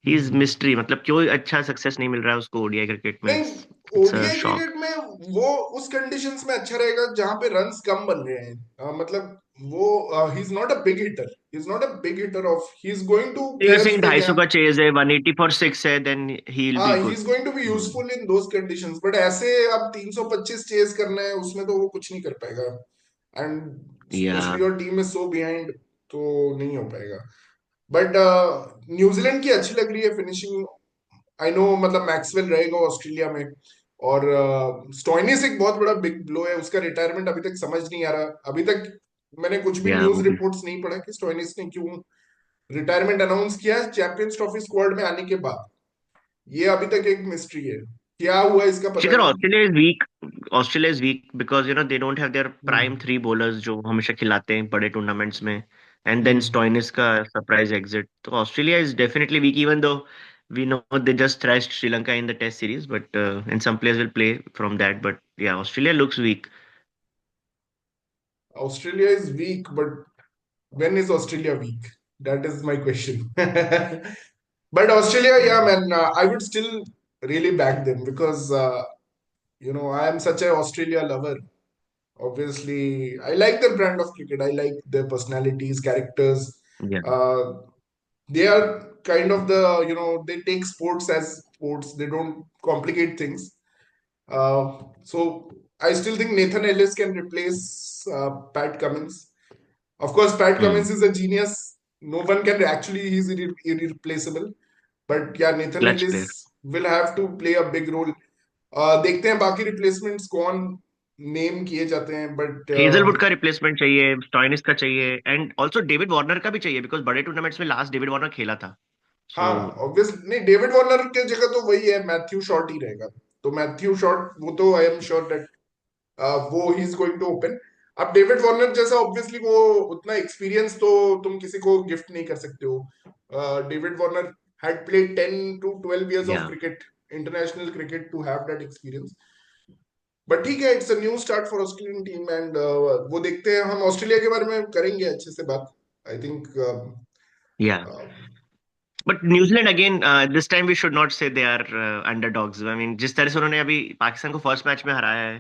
he's hmm. mystery, मतलब क्यों अच्छा सक्सेस नहीं मिल रहा है उसको ओडीआई क्रिकेट में? नहीं, it's a ODI shock. Cricket में वो उस कंडीशंस में अच्छा रहेगा जहां पे रन्स कम बन रहे हैं, मतलब वो he is not a big hitter, he is not a big hitter of, he is going to अगर प्लेयर्स सिंह दैट, 250 का चेज है, 180 for 6 है, देन ही विल हाँ, be he good. Is going to be useful in those conditions, but ऐसे अब 325 चेज करना है उसमें तो वो कुछ नहीं कर पाएगा, एंड या specially your team is so behind, तो नहीं हो पाएगा। बट न्यूजीलैंड की अच्छी लग रही है फिनिशिंग, आई नो, मतलब मैक्सवेल रहेगा ऑस्ट्रेलिया में, और स्टोइनिस एक बहुत बड़ा बिग ब्लो है, उसका रिटायरमेंट अभी तक समझ नहीं आ रहा, अभी तक मैंने कुछ भी या वो न्यूज भी। रिपोर्ट्स नहीं पढ़ा कि स्टोइनिस ने क्यों रिटायरमेंट अनाउंस किया चैंपियंस ट्रॉफी स्क्वाड में आने के बाद, ये अभी तक एक मिस्ट्री है, क्या हुआ इसका पता शिखर, नहीं। Australia is weak. Australia is weak because they don't have their prime hmm. 3 bowlers जो हमेशा खिलाते हैं बड़े टूर्नामेंट्स में। And then hmm. स्टोइनिस का सरप्राइज एग्जिट, तो Australia is definitely weak, even though we know they just thrashed Sri Lanka in the test series, but and some players will play from that, but yeah, Australia looks weak. Australia is week, but when is Australia weak? That is my question. But Australia, yeah, Yeah. man, I would still really back them because I am such a Australia lover. Obviously, I like their brand of cricket. I like their personalities, characters. Yeah. Uh, they are kind of they take sports as sports. They don't complicate things. So I still think Nathan Ellis can replace Pat Cummins. Of course, Pat Hmm. Cummins is a genius. No one can actually, he's irreplaceable. But yeah, Nathan Clutch player. Ellis will have to play a big role. देखते हैं बाकी रिप्लेसमेंट्स कौन नेम किए जाते हैं, बट हेजलवुड का रिप्लेसमेंट चाहिए, स्टोइनिस का चाहिए, एंड ऑल्सो डेविड वार्नर का भी चाहिए, बिकॉज बड़े टूर्नामेंट्स में लास्ट डेविड वार्नर खेला था। हाँ, सो ऑब्वियसली नहीं, डेविड वार्नर के जगह तो वही है, मैथ्यू शॉट ही रहेगा। तो मैथ्यू शॉट, वो तो आई एम श्योर दैट वो he is going to open. अब डेविड वार्नर जैसा ऑब्वियसली वो उतना एक्सपीरियंस तो तुम किसी को गिफ्ट नहीं कर सकते हो, David Warner had played 10 to 12 years of Yeah. cricket, international cricket, to have that experience. But ठीक है, it's a new start for Australian team and वो देखते हैं, हम ऑस्ट्रेलिया के बारे में करेंगे अच्छे से बात, I think. Yeah. But New Zealand again, this time we should not say they are underdogs. I mean, जिस तरह से उन्होंने अभी पाकिस्तान को फर्स्ट मैच में हराया है,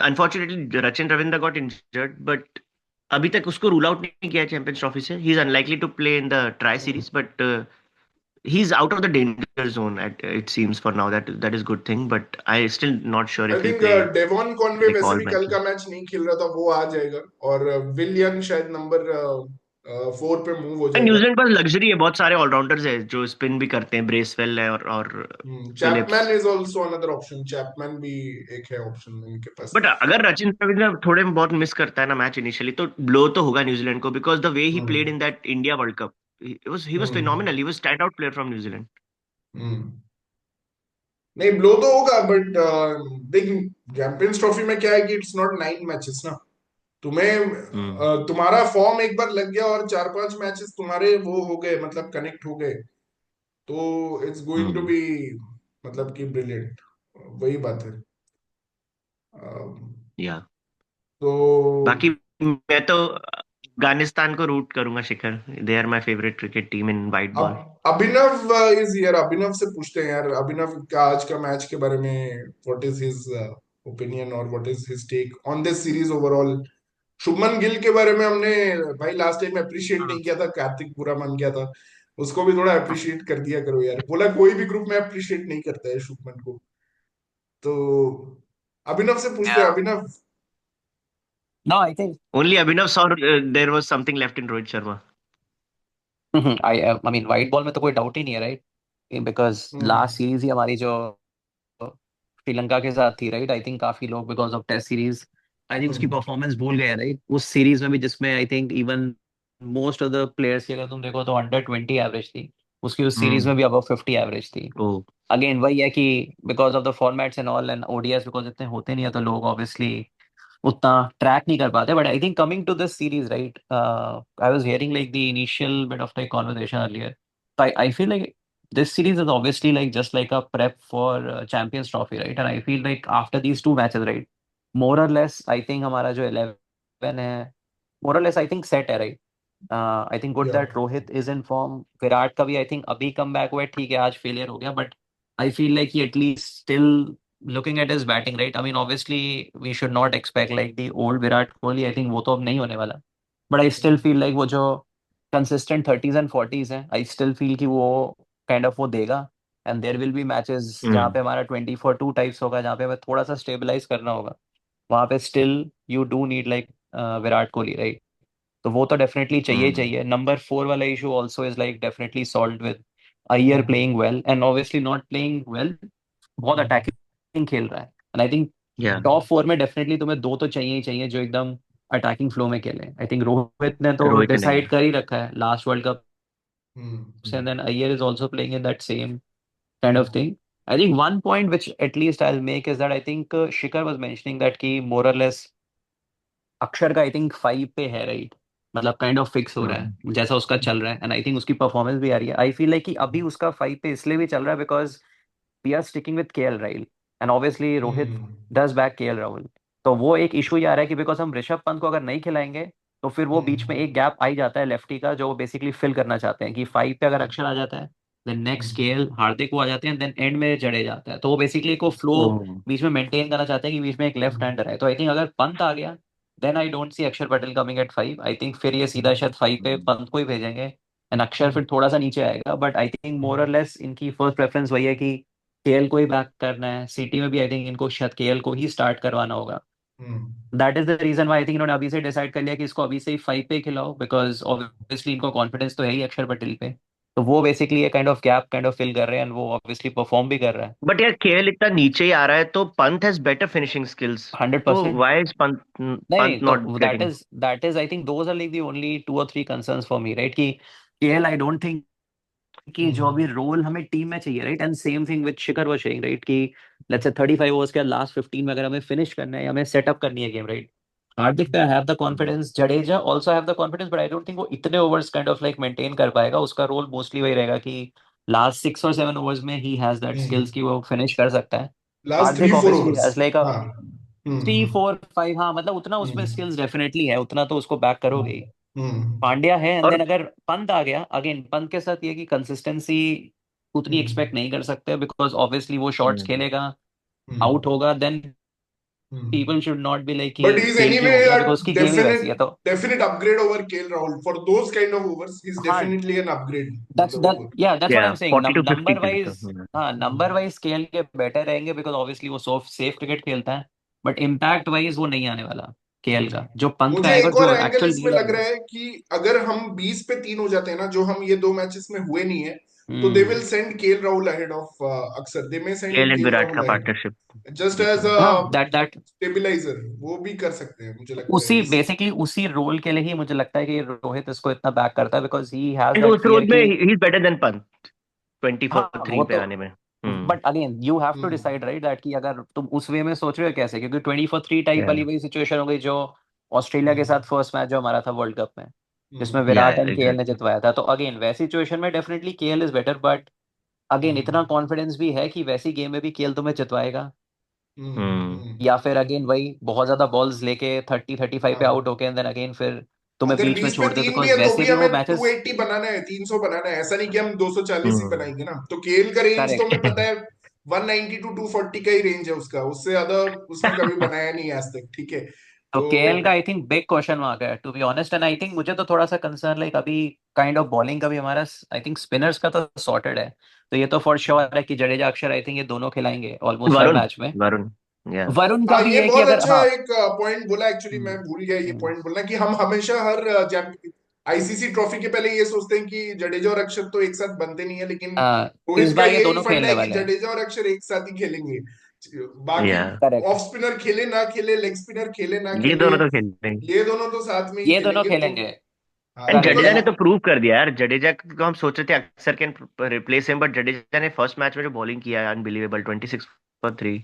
unfortunately Rachin Ravindra got injured, but अभी तक उसको रूल आउट नहीं किया चैंपियंस ट्रॉफी से. He is unlikely to play in the tri series, but he is out of the danger zone at it seems for now. That is good thing, but I still not sure I if he'll think play Devon Conway like वैसे all भी कल का matches. मैच नहीं खेल रहा था, वो आ जाएगा, और विलियन शायद नंबर 4 पे मूव हो And जाएगा। न्यूजीलैंड पास लग्जरी है, बहुत सारे ऑलराउंडर्स है जो स्पिन भी करते हैं. ब्रेसवेल है और Phillips. Chapman is also another option, Chapman भी एक है ऑप्शन इनके पास। बट अगर रचिन रविंद्र थोड़े बहुत मिस करता है ना मैच इनिशियली, तो ब्लो तो होगा न्यूजीलैंड को, because the way he played hmm in that India world cup. He was hmm phenomenal. He was stand out player from New Zealand. Hmm नहीं, ब्लो तो होगा, बट देख, चैंपियंस ट्रॉफी में क्या है कि इट्स नॉट 9 मैचेस ना। तुम्हें हम्म. तुम्हारा फॉर्म एक बार लग गया और 4-5 मैचेस तुम्हारे वो हो गए, मतलब कनेक्ट हो गए, तो it's going to hmm. Be, मतलब कि ब्रिलियंट, वही बात है। या. तो बाकी मैं तो अफगानिस्तान को रूट करूंगा, Shikhar. They are my favourite cricket team in white ball. अब अभिनव इज हियर, अभिनव से पूछते हैं यार, अभिनव का आज का मैच के बारे में व्हाट इज हिज ओपिनियन और what is his take on this series overall. Shubman Gill के बारे में हमने भाई लास्ट टाइम अप्रिशिएट नहीं किया था, कार्तिक पूरा मान गया था, उसको भी थोड़ा अप्रिशिएट कर दिया करो यार, बोला कोई भी ग्रुप में अप्रिशिएट नहीं करता है शुभमन को। तो अभिनव से पूछते हैं, Yeah. Abhinav. No, I think only Abhinav saw there was something left in Rohit Sharma. I mean white ball में तो कोई डाउट ही नहीं है right because hmm last series ही हमारी जो श्रीलंका के साथ थी राइट आई थिंक काफी लोग because of Test series I think उसकी हम्म परफॉर्मेंस भूल गए राइट उस सीरीज में भी जिसमें I think even most of the players की अगर तुम देखो तो अंडर 20 एवरेज थी उसकी उस सीरीज हम्म. में भी अबव 50 एवरेज थी ओ. अगेन वही है कि because of the formats and all and ODIs because इतने होते नहीं है तो लोग ऑब्वियसली उतना ट्रैक नहीं कर पाते but I think coming to this series right I was hearing like the initial bit of like conversation earlier so I feel like this series is obviously like just like a prep for Champions Trophy, right? And I feel like after these two matches, right, more or less, I think हमारा जो 11 है, more or less, I think set है, right? I think good या that Rohit is in form. Virat का भी I think अभी कम बैक हुआ है, ठीक है आज फेलियर हो गया, but I feel like he at least still looking at his batting, right? I mean, obviously, we should not expect like the old Virat Kohli. I think वो तो अब नहीं होने वाला. But I still feel like वो जो consistent 30s and 40s हैं, I still feel कि वो kind of वो देगा. And there will be matches जहाँ हम्म. पे हमारा 20 for 2 types होगा, जहाँ पे हमें थोड़ा सा stabilize करना होगा. वहाँ पे still you do need like Virat Kohli, right? तो वो तो डेफिनेटली चाहिए ही हम्म. चाहिए नंबर 4 वाला issue also is like definitely solve with Iyer playing well and obviously not playing well बहुत अटैकिंग खेल रहा है एंड आई थिंक या. टॉप 4 में डेफिनेटली तुम्हें दो तो चाहिए ही चाहिए जो एकदम अटैकिंग फ्लो में खेले आई थिंक रोहित ने तो रोहित ने. डिसाइड कर ही रखा है लास्ट वर्ल्ड कप से hmm and then Iyer is also playing in that same kind of thing I think one point which at least I make is that I think Shikhar was mentioning that की मोर और लेस अक्षर का आई थिंक 5 पे है राइट मतलब काइंड ऑफ फिक्स हो रहा हम्म. है जैसा उसका चल रहा है एंड आई थिंक उसकी परफॉर्मेंस भी आ रही है आई फील लाइक कि अभी उसका 5 पे इसलिए भी चल रहा है because we are sticking with KL Rahul and obviously Rohit hmm does back KL Rahul तो वो एक इशू ये आ रहा है कि बिकॉज हम ऋषभ पंत को अगर नहीं खिलाएंगे तो फिर वो बीच में हम्म एक गैप आ ही जाता है लेफ्टी का जो वो बेसिकली फिल करना चाहते हैं कि 5 पे अगर अक्षर आ जाता है देन नेक्स्ट केएल हार्दिक को आ जाते हैं देन एंड में जड़े जाता है तो वो बेसिकली को फ्लो हम्म. बीच में मेंटेन करना चाहते हैं कि बीच में एक लेफ्ट हैंडर है तो आई थिंक अगर पंत आ गया देन आई डोंट सी अक्षर Patel coming at 5 I think फिर ये सीधा शायद 5 पे पंत को ही भेजेंगे एंड अक्षर फिर थोड़ा सा नीचे आएगा बट आई थिंक मोर और लेस इनकी फर्स्ट प्रेफरेंस वही है कि केएल को ही बैक करना है सिटी में भी आई थिंक इनको शायद केएल को ही स्टार्ट करवाना होगा hmm that is the reason why I think इन्होंने अभी से डिसाइड कर लिया कि इसको अभी से ही 5 पे खिलाओ बिकॉज ऑब्वियसली इनको कॉन्फिडेंस तो है ही अक्षर पटेल पे तो वो बेसिकली ये kind of gap kind of fill कर रहे हैं and वो ऑब्वियसली परफॉर्म भी कर रहा है बट यार केएल इतना नीचे ही आ रहा है, तो Pant has better finishing skills. Hundred तो परसेंट व्हाई इज पंत नहीं नहीं पंत नॉट तो getting. That is I think those are like the only 2 or 3 concerns for me right कि केएल आई डोंट थिंक कि जो हम्म अभी रोल हमें टीम में चाहिए right and same thing with Shikhar was saying right कि लेट्स से 35 ओवर्स के लास्ट 15 में अगर हमें फिनिश करना है या हमें सेटअप करनी है गेम राइट हार्दिक पे have the confidence, Jadeja also have the confidence, but I don't think वो इतने overs kind of like maintain कर पाएगा। उसका रोल मोस्टली वही रहेगा कि लास्ट 6 और 7 ओवर्स में ही हैज दैट स्किल्स हम्म। कि वो फिनिश कर सकता है। Last three Hardik four obviously overs has like अ हाँ। 3 4 5, हाँ मतलब उतना उसमें हम्म स्किल्स डेफिनेटली है, उतना तो उसको बैक करोगे ही। हम्म पांड्या है, एंड और देन अगर पंत आ गया अगेन, पंत के साथ ये कि कंसिस्टेंसी उतनी हम्म एक्सपेक्ट नहीं कर सकते, बिकॉज ऑब्वियसली वो शॉट्स हम्म, खेलेगा, हम्म आउट होगा, then hmm people should not be like कि But he's केल क्यों anyway हो गया, a बिकॉज उसकी गेम ही वैसी definite है तो। definite upgrade over KL Rahul. For those kind of overs, he's हाँ, definitely an upgrade on that's the that over. या दैट्स व्हाट आई या एम सेइंग, 40 to 50 नंबर के लिए तो वाइज। हाँ, नंबर वाइज स्केल के बेटर रहेंगे बिकॉज ऑब्वियसली वो सेफ क्रिकेट खेलता है, बट इम्पैक्ट वाइज वो नहीं आने वाला केएल का, जो पंत का मुझे आएगा एक और जो एंगल एक्चुअल इसमें नीड है लग अभी। रहा है कि अगर हम 20 पे 3 हो जाते हैं ना, जो हम ये 2 मैचेस में हुए नहीं है, तो they hmm. Will send KL Rahul ahead of Axar. They may send KL and KL Virat Rahul का अहेड पार्टनरशिप जस्ट दिख एज रहा अ है। हाँ, दैट स्टेबिलाईजर। वो भी कर सकते हैं मुझे लगता है उसी इस। बेसिकली उसी रोल के लिए ही मुझे लगता है कि रोहित इसको इतना बैक करता है, because he has and that उस फियर रोल में कि। He is better than Pant 24 3 हाँ, वो पे तो, आने में। But again you have to hmm decide right that कि अगर तुम उस वे में सोच रहे हो कैसे, क्योंकि 24 3 टाइप या वाली वही सिचुएशन हो गई जो ऑस्ट्रेलिया के साथ हम्म फर्स्ट मैच जो हमारा था वर्ल्ड कप में, जिसमें हम्म विराट एंड केएल ने एग्जैक्टली। जितवाया था। तो अगेन वैसी सिचुएशन में definitely KL is better, but again इतना हम्म कॉन्फिडेंस भी है कि वैसी गेम में भी केएल तुम्हें जितवाएगा, हम्म। या फिर अगेन वही बहुत ज्यादा बॉल्स लेके 30 35 पे आउट हाँ। होके एंड देन अगेन फिर तुम्हें अगर बीच में 20 पे छोड़ दे, 3 भी है बिकॉज तो वैसे भी भी वो हमें टू मैचेस। एट्टी बनाना है, 300 बनाना है। ऐसा नहीं कि हम 240 ही हम्म। बनाएंगे ना। तो केएल का रेंज तो हमें करेक्ट। पता है, 190 to 240 का ही रेंज है उसका। उससे ज्यादा उसने कभी बनाया नहीं आज तक, ठीक है। तो तो केएल का I think big question mark है to be honest, and I think मुझे तो थोड़ा सा कंसर्न लाइक अभी काइंड ऑफ बॉलिंग का भी हमारा, आई थिंक स्पिनर्स का तो सॉर्टेड है। तो ये तो फॉर श्योर है कि जडेजा अक्षर आई थिंक ये दोनों खिलाएंगे ऑलमोस्ट हर वरुण मैच में। वरुण या वरुण का हाँ, भी ये है कि बहुत अगर, अच्छा हाँ। एक पॉइंट बोला। एक्चुअली मैं हम्म, भूल गया ये हम्म, पॉइंट बोलना कि हम हमेशा हर आईसीसी ट्रॉफी के पहले ये सोचते हैं कि जडेजा और अक्षर तो एक साथ बनते नहीं है, लेकिन इस रोहित का बार ये यही दोनों फंडा खेलने है कि वाले हैं। जडेजा और अक्षर एक साथ ही खेलेंगे। बाकी या करेक्ट। ऑफ स्पिनर खेले ना खेले, लेग स्पिनर खेले ना ये खेले, दोनों तो खेलते हैं। ये दोनों तो साथ में ही ये दोनों खेलेंगे। तो खेलेंगे। हाँ, एंड करेक्ट जडेजा ने एंड तो प्रूव कर दिया यार। जडेजा को हम सोच रहे थे अक्सर can replace him, but Jadeja ने फर्स्ट मैच में जो बॉलिंग किया है अनबिलीवेबल 26 for 3।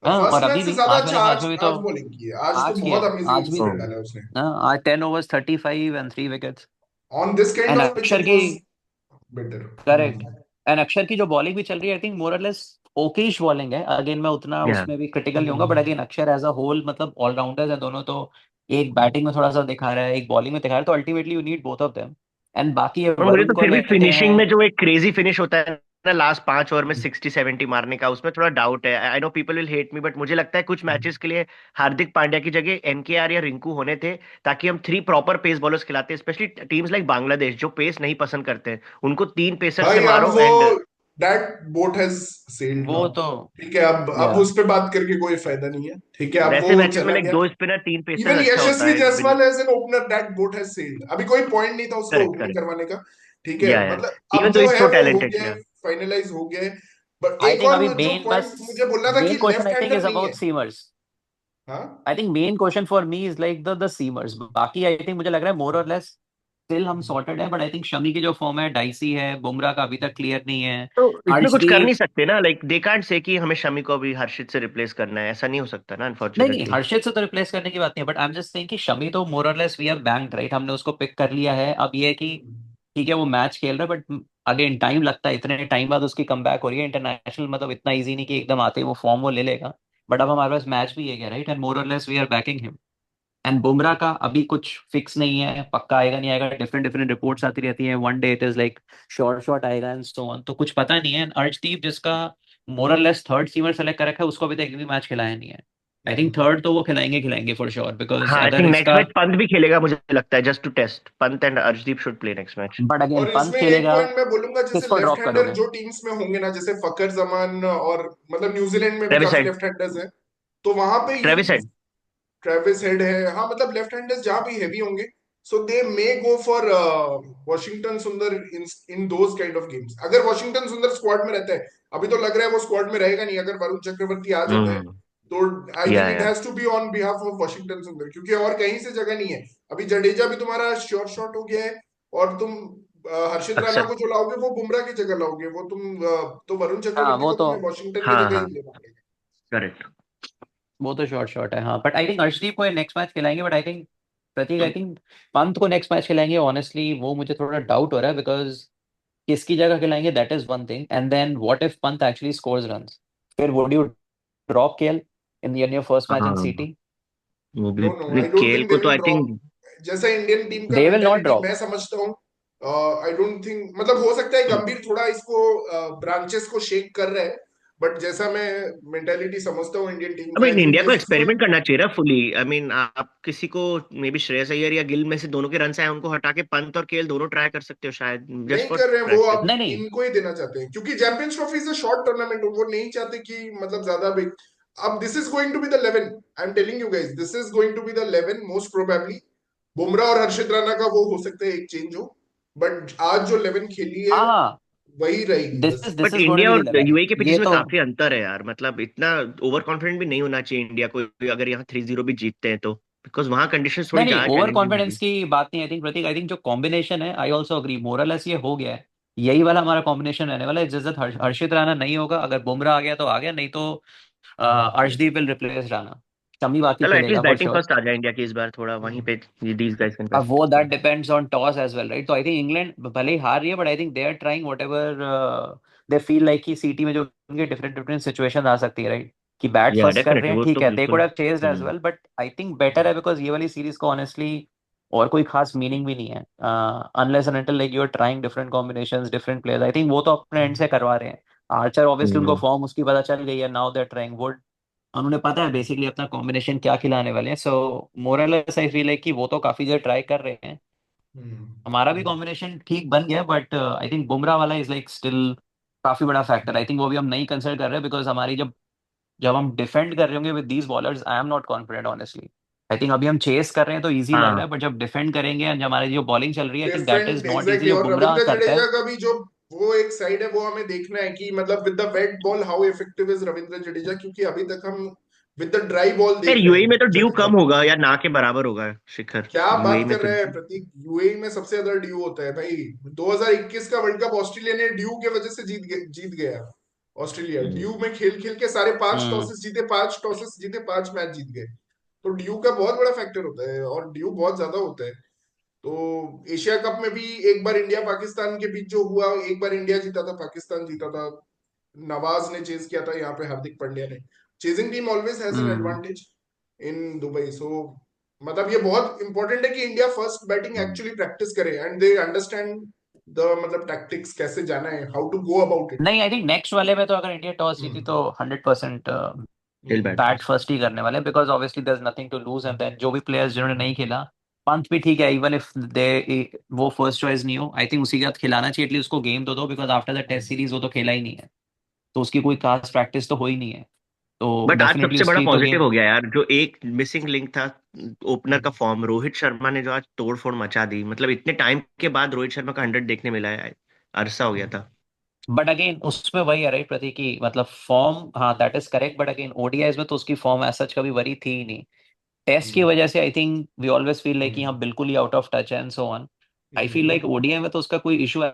हाँ, और फर्स्ट मैच अभी से भी ज्यादा आज अच्छा वाले मैच आज में भी तो आज बॉलिंग की है। आज तो आज किया बहुत है, अमेजिंग आज भी। स्कोर डाला है उसने हाँ, आज 10 overs 35 and 3 wickets. On this kind end of pitch. अक्षर इट की, वाज बेटर। करेक्ट, एंड अक्षर की जो बॉलिंग भी चल रही है आई थिंक मोर और लेस ओकेश बॉलिंग है। अगेन मैं उतना या उसमें भी क्रिटिकल नहीं होऊंगा, बट हम्म अगेन अक्षर एज अ होल मतलब ऑलराउंडर्स है दोनों तो। एक बैटिंग में थोड़ा सा दिखा रहा है, एक बॉलिंग में दिखा रहा है, तो ultimately you need both of them. And बाकी ये और मुझे वरुण तो को फिर भी लेते फिनिशिंग हैं। में जो एक क्रेजी फिनिश होता है ना लास्ट 5 ओवर में 60 70 मारने का, उसमें थोड़ा डाउट है। I know people will hate me, but मुझे लगता है कुछ मैचेस के लिए हार्दिक पांड्या की जगह एनकेआर या रिंकू होने थे, ताकि हम 3 प्रॉपर पेस बॉलर्स खिलाते हैं। स्पेशली टीम्स लाइक बांग्लादेश जो पेस नहीं पसंद करते हैं, उनको 3 पेसर से भाई अब मारो वो and that boat has sailed वो नाउ। तो, ठीक है, अब या उस पे बात करके कोई फायदा नहीं है। ठीक है, अब वैसे वो मैचेस में चला लाइक गया। 2 स्पिनर 3 पेसर इवन अच्छा होता यशस्वी है Jaiswal as an opener, that boat has sailed. अभी कोई पॉइंट नहीं था उसका करेक्ट ओपनिंग करेक्ट करवाने का। ठीक है, या मतलब अब इवन दो जो इज है सो वो हो टैलेंटेड गया है, या फाइनलाइज हो गया है। बट आई एक थिंक और अभी जो मेन बस, पॉइंट मुझे बोलना था कि main question left I think hander is नहीं अबाउट है। सीमर्स। हाँ। I think main question for me is like the seamers, बाकी आई थिंक मुझे लग रहा है मोर और लेस स्टिल हम सॉर्टेड है, बट आई थिंक शमी की जो फॉर्म है डाइसी है, बुमराह का अभी तक क्लियर नहीं है। तो इसमें कुछ कर नहीं अर्शदीप, सकते ना। लाइक दे कांट से कि हमें शमी को अभी हर्षित से रिप्लेस करना है, ऐसा नहीं हो सकता ना नहीं नहीं, अनफॉर्चुनेटली। हर्षित से तो रिप्लेस करने की बात नहीं है, but I am just saying कि शमी तो मोर और less we have banked right, हमने उसको पिक कर लिया है। अब ये है कि ठीक है वो मैच खेल रहा है, बट अगेन टाइम लगता है, इतने टाइम बाद उसकी कमबैक हो रही है इंटरनेशनल, मतलब इतना इजी नहीं कि एकदम आते ही वो फॉर्म वो ले लेगा। बट अब हमारे पास मैच भी है क्या राइट, एंड मोर और less we are backing him. And Bumrah का अभी कुछ फिक्स नहीं है, पक्का आएगा नहीं आएगा, डिफरेंट डिफरेंट रिपोर्ट्स आती रहती हैं, one day it is like short short आएगा एंड सो ऑन, तो कुछ पता नहीं है। अर्शदीप जिसका मोर और लेस थर्ड सीमर सेलेक्ट कर रखा है, उसको अभी तक एक भी मैच खिलाया नहीं है। आई थिंक थर्ड तो वो खिलाएंगे खिलाएंगे फॉर श्योर, बिकॉज हाँ आई अगर थिंक नेक्स्ट इसका, मैच पंत भी खेलेगा मुझे लगता है, just to test. Pant and Arshdeep should play next match. But again और पंत इसमें एक खेलेगा, पॉइंट मैं बोलूंगा, जैसे किसको लेफ्ट ड्रॉप हैंडर करोगे। जो टीम्स में होंगे ना, जैसे फकर जमान और मतलब न्यूजीलैंड में भी ट्रेविस काफी हेड। लेफ्ट हैंडर्स हैं। तो वहां पे you, Travis head. Travis Head है, हाँ, मतलब लेफ्ट हैंडर्स जहां भी हैवी होंगे, सो दे मे गो for Washington Sundar in in those kind of games. अगर वॉशिंगटन सुंदर स्क्वाड में रहता है, अभी तो लग रहा है वो स्क्वाड में रहेगा नहीं, अगर वरुण चक्रवर्ती आ जाता है, हम्म। तो आई थिंक इट या has to be on behalf of Washington Sundar, क्योंकि और कहीं से जगह नहीं है। अभी जडेजा भी तुम्हारा श्योर शॉट हो गया है, और तुम हर्षित राणा अक्सर। को जो लाओगे वो बुमराह की जगह लाओगे। वो तुम तो वरुण हाँ चक्रवर्ती वो को तो, तुम्हें वॉशिंगटन की हाँ जगह ही हाँ लेना पड़ेगा। करेक्ट। वो तो शॉर्ट है हाँ, बट आई थिंक अर्शदीप को नेक्स्ट मैच खिलाएंगे, but I think Prateek, I think Pant को नेक्स्ट मैच खिलाएंगे ऑनेस्टली, वो मुझे थोड़ा डाउट हो रहा है, बिकॉज किसकी जगह खिलाएंगे that is one thing, and then what if Pant actually scores runs, फिर would you drop KL in your first match in हाँ सीटी? वो भी no no, I don't KL think they को तो विल आई ड्रॉप। थिंक जैसा इंडियन टीम का they will not mentality drop. मैं समझता हूँ, आई डोंट थिंक, मतलब हो सकता है गंभीर थोड़ा इसको ब्रांचेस को शेक कर रहा है, बट जैसा मैं मेंटालिटी समझता हूँ इंडियन टीम अब का, इंडिया को दिस इज एक्सपेरिमेंट गोइंग। करना चाहिए फुली। आई मीन आप किसी को मे बी श्रेयस अय्यर या गिल में से दोनों के रन आए उनको हटा के पंत और केएल दोनों ट्राई कर सकते हो शायद, जस्ट नहीं फॉर कर रहे हैं वो, प्रैक्टिस। अब नहीं नहीं इनको ही देना चाहते हैं क्योंकि Champions Trophy is a short tournament, वो नहीं चाहते कि मतलब ज्यादा बिग। अब this is going to be the 11, I am telling you guys, this is going to be the 11 most probably. Bumrah और हर्षित राणा का वो हो सकता है एक चेंज हो, बट आज जो 11 खेली है हाँ हाँ, वही रहेगी दिस बस। Is this but is going India to be the और 11, यूएई के ये पिचेस में तो। काफी अंतर है यार, मतलब इतना ओवर कॉन्फिडेंट भी नहीं होना चाहिए इंडिया को अगर यहाँ 3-0 भी जीतते हैं तो, बिकॉज वहाँ कंडीशन थोड़ी नहीं नहीं, ज्यादा ओवर चैलेंजिंग कॉन्फिडेंस होगी। की बात नहीं, I think Prateek, I think जो कॉम्बिनेशन है, आई ऑल्सो अग्री, मोरलेस ये हो गया है, यही वाला हमारा कॉम्बिनेशन रहने वाला है। जिस हर्षित राणा नहीं होगा, अगर बुमराह आ गया तो आ गया, नहीं तो अर्शदीप विल रिप्लेस राणा, शमी बाकी चलो एटलीस्ट खेलेगा फॉर बैटिंग श्योर। फर्स्ट आ जाए इंडिया की इस बार, थोड़ा वहीं पे दीज गाइस कैन अब वो that bat. Depends on toss as well, right? तो आई थिंक इंग्लैंड भले ही हार रही है, but I think they are trying whatever they feel like, कि सीटी में जो उनके डिफरेंट डिफरेंट सिचुएशन आ सकती है, राइट? कि बैट या फर्स्ट कर रहे डेफिनेटली हैं, वो ठीक तो है, दे कुड बिल्कुल। Have chased as well, but I think better है, बिकॉज ये वाली सीरीज को ऑनेस्टली और कोई खास मीनिंग भी नहीं है, unless and until like you are trying different combinations, different players. I think वो तो अपने एंड से करवा रहे हैं। आर्चर ऑब्वियसली उनको हम्म। फॉर्म उसकी पता चल गई है, now they are trying would, उन्होंने पता है बेसिकली अपना कॉम्बिनेशन क्या खिलाने वाले हैं। सो मोरलेस आई फील है कि वो तो काफी देर ट्राई कर रहे हैं। हमारा भी कॉम्बिनेशन ठीक बन गया, बट आई थिंक बुमराह वाला इज लाइक स्टिल काफी बड़ा फैक्टर। आई थिंक वो भी हम नहीं कंसिडर कर रहे, बिकॉज हमारी जब जब हम डिफेंड कर रहे होंगे with these bowlers, I am not confident honestly. I think अभी हम चेस कर रहे हैं तो इजी लग रहा हाँ है, बट जब डिफेंड करेंगे and जब हमारी जो बॉलिंग चल रही है, I think that is defend not easy, exactly, जो और बुमराह रविंद्र करता जडेजा है। का भी जो वो एक साइड है वो हमें देखना है कि मतलब with the wet ball how effective is Ravindra Jadeja, क्योंकि अभी तक हम विद द ड्राई बॉल यार देख रहे यूएई हैं में तो ड्यू जडेजा कम को। होगा या ना के बराबर होगा शिखर। क्या यूएई बात में कर तो रहे हैं प्रतीक, यूएई में सबसे ज्यादा ड्यू होता है भाई। 2021 का वर्ल्ड कप ऑस्ट्रेलिया ने ड्यू के वजह से जीत गया। ऑस्ट्रेलिया ड्यू में खेल खेल के सारे पांच हम्म। टॉसेस जीते, 5 टॉसेस जीते, 5 मैच जीत गए। तो ड्यू का बहुत बड़ा फैक्टर होता है और ड्यू बहुत ज्यादा होता है। तो एशिया कप में भी एक बार इंडिया पाकिस्तान के बीच जो हुआ, एक बार इंडिया जीता था, पाकिस्तान जीता था, नवाज ने चेज किया था, यहाँ पे हार्दिक पांड्या ने। Chasing team always has an hmm. Advantage in Dubai. So मतलब ये बहुत इंपॉर्टेंट है कि India first batting actually practice करे एंड दे अंडरस्टैंड द मतलब टैक्टिक्स कैसे जाना है, how to go about it. नहीं, आई थिंक नेक्स्ट वाले में तो अगर इंडिया टॉस जीती तो 100% टिल बैट। बैट फर्स्ट ही करने वाले, because obviously there is nothing to lose, and then जो भी प्लेयर्स जिन्होंने नहीं खेला, पंत भी ठीक है, इवन इफ दे वो फर्स्ट चॉइस नहीं हो, आई थिंक उसी के साथ खिलाना चाहिए, एटलीस्ट उसको गेम तो दो, because after the test series वो तो खेला ही नहीं है, तो उसकी कोई खास प्रैक्टिस तो हो ही नहीं है, तो बट आज डेफिनेटली सबसे बड़ा उसकी तो पॉजिटिव गेम। हो गया यार, जो एक मिसिंग लिंक था ओपनर का फॉर्म, रोहित शर्मा ने जो आज तोड़ फोड़ मचा दी, मतलब इतने टाइम के बाद रोहित शर्मा का 100 देखने मिला है, अरसा हो गया था। बट अगेन उसमें वही है, राइट प्रतीक, की मतलब फॉर्म, हाँ that is correct, but again ODIs में तो उसकी फॉर्म एज सच कभी वरी थी ही नहीं। टेस्ट की वजह से I think we always feel like कि हाँ बिल्कुल ही out of touch and so on. I feel like ODI में तो उसका कोई इशू